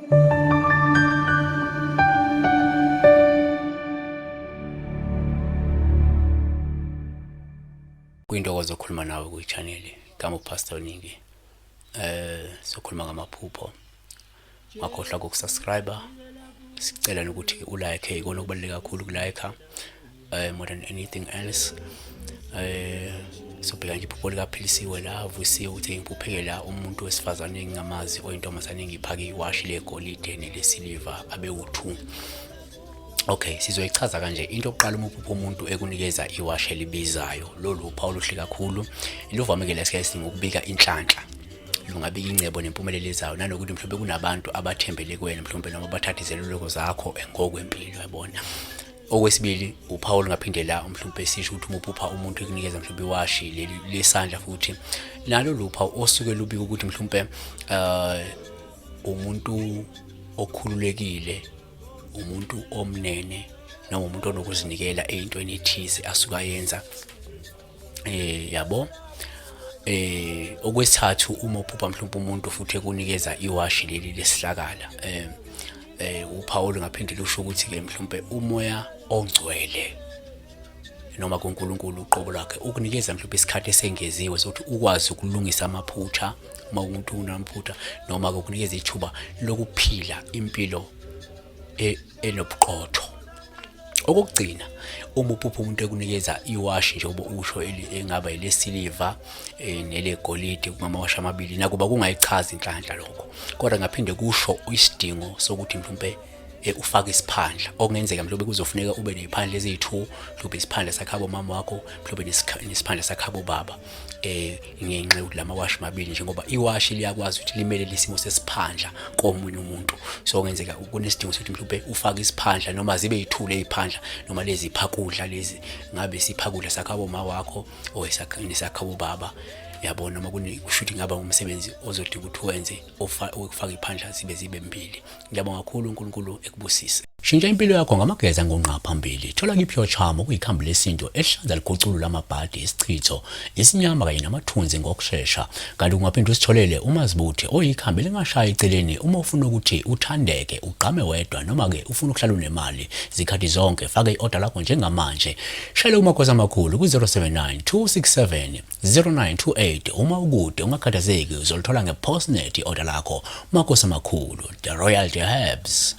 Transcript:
Kuyintokozo ukukhuluma nawe kwi-channel kama uPastor WeNingi. Sokhuluma ngamaphupho. Ungakhohlwa ukusubscribe. Sicela nokuthi ulike, ikona okubaluleke kakhulu ukulike more than anything else. Sobheka nje iphupho likaPhilisiwe la Vusiwe uthi ngiphupheke la umuntu wesifazane engingamazi oyintombazane engiphake iwashi legolide nelesiliva abe u2. Okay, sizoyichaza kanje. Into yokuqala umuphupho umuntu ekunikeza iwashi elibizayo. Lolu uphawu luhle kakhulu. Iluvamekile esikhathini ukubika inhlanhla. Lungabika ingcebo nempumelelo ezayo nanokuthi mhlawumbe kunabantu abathembele kuwena mhlawumbe noma bathatha izeluleko zakho ngokwempilo yabona. Okwesibili uphawu lungaphindela mhlawumbe sisho ukuthi umuphupha umuntu ekunikeza mhlawumbe iwashi leli lesandla futhi nalo luphawu osuke lubika ukuthi mhlawumbe umuntu okhululekile, umuntu omnene noma umuntu onokuzinikela ezintweni ethize asuka yenza yabo. Okwesithathu uma uphupha mhlawumbe umuntu futhi ekunikeza iwashi leli lesihlakala uphawu ngaphindela usho ukuthi ke mhlawumbe umoya ongcwele noma kuNkulunkulu uqobo lakhe ukunikeza mhlawumbe isikhathi esengeziwe sokuthi ukwazi ukulungisa amaphutha uma umuntu unamaphutha noma ukunikeza ithuba lokuphila impilo enobuqotho. Okugcina umuphupho umuntu ekunikeza iwashi njengoba usho engaba ilesiliva nelegolide kungamawashi amabili nakuba kungayichazi inhlanhla lokho, kodwa ngaphinde kusho isidingo sokuthi mhlawumbe ufake isiphandla okungenzeka mhlawumbe kuzofuneka ube neziphandla ezi2, mhlawumbe isiphandla sakhabo mama wakho, mhlawumbe nesiphandla sakhabo baba ngenxa yokuthi lamawashi mabili njengoba iwashi liyakwazi ukuthi limele lesimo sesiphandla komunye umuntu. So kungenzeka kunesidingo sokuthi mhlawumbe ufake isiphandla noma zibe yithule eziphandla noma lezi phakudla lezi ngabe siphakudla sakhabo mama wakho owesakhabo baba yabona noma kushuthi ngaba umsebenzi ozodinga ukuthi wenze ukufaka iphandla zibe mbili. Ngiyabonga kakhulu uNkulunkulu ekubusise. Shintsha impilo yakho ngamageza ngonqa phambili. Thola kiphi charm okuyikhambi lesinto ehlanza ligoculo lamabhadi isichitho isinyama kanye namathunzi ngokusheshsha. Kanti ungaphinda usitholele umazibuthi oyikhambi lingashaya eceleni uma ufuna ukuthi uthandeke ugqame wedwa noma ke ufuna ukuhlala unemali zikhathi zonke. Faka i-order lakho njengamanje. Shayela umakhosi amakhulu ku-079 267 0928. Uma ukude ungakhathazeki uzolithola ngePostnet i-order lakho. Makhosi amakhulu, the Royal Herbs.